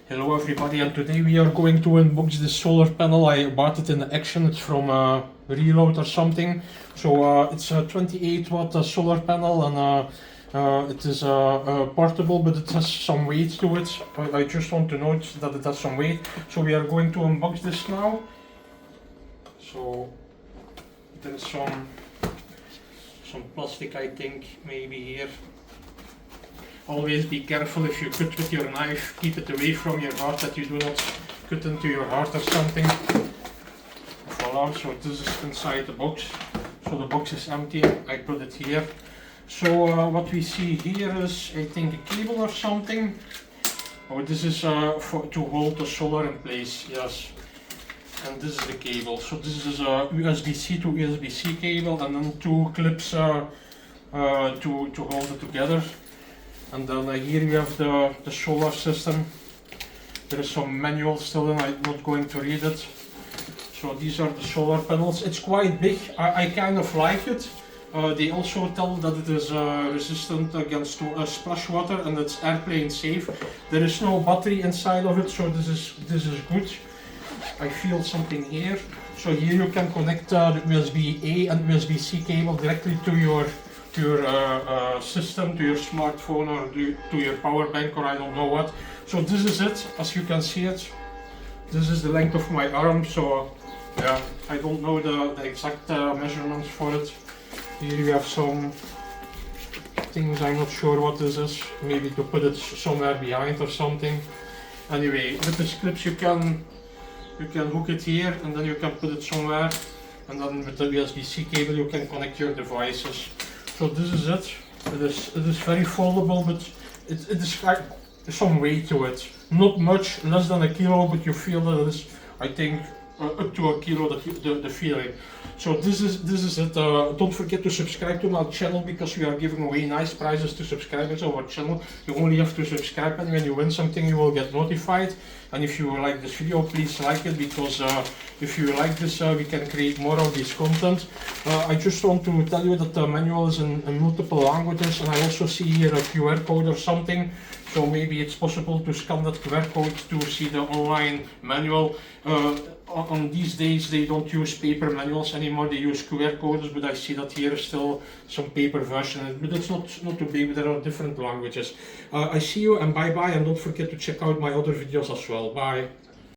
Hello everybody, and today we are going to unbox this solar panel. I bought it in Action. It's from Reload or something. So it's a 28 watt solar panel, and it is portable, but it has some weight to it. I just want to note that it has some weight. So we are going to unbox this now. So there is some plastic, I think, maybe here. Always be careful if you cut with your knife, keep it away from your heart, that you do not cut into your heart or something. Voila, so this is inside the box. So the box is empty, I put it here. So what we see here is, I think, a cable or something. Oh, this is to hold the solar in place, yes. And this is the cable. So this is a USB-C to USB-C cable, and then two clips to hold it together. And then here you have the solar system. There is some manual still in, I'm not going to read it. So these are the solar panels. It's quite big, I kind of like it. They also tell that it is resistant against splash-water, and it's airplane safe. There is no battery inside of it, so this is good. I feel something here. So here you can connect the USB-A and USB-C cable directly to your system, to your smartphone, or to your power bank, or I don't know what. So this is it, as you can see it. This is the length of my arm, so yeah, I don't know the exact measurements for it. Here you have some things, I'm not sure what this is, maybe to put it somewhere behind or something. Anyway, with the clips you can hook it here, and then you can put it somewhere, and then with the USB-C cable you can connect your devices. So this is it. It is very foldable, but it is like some weight to it. Not much, less than a kilo, but you feel that it is, I think, up to a kilo, the feeling. So this is it. Don't forget to subscribe to my channel, because we are giving away nice prizes to subscribers of our channel. You only have to subscribe, and when you win something you will get notified. And if you like this video, please like it, because if you like this, we can create more of this content. I just want to tell you that the manual is in multiple languages, and I also see here a QR code or something. So maybe it's possible to scan that QR code to see the online manual. On these days they don't use paper manuals anymore, they use QR codes, but I see that here is still some paper version, but it's not too big, but there are different languages. I see you, and bye bye, and don't forget to check out my other videos as well. Bye.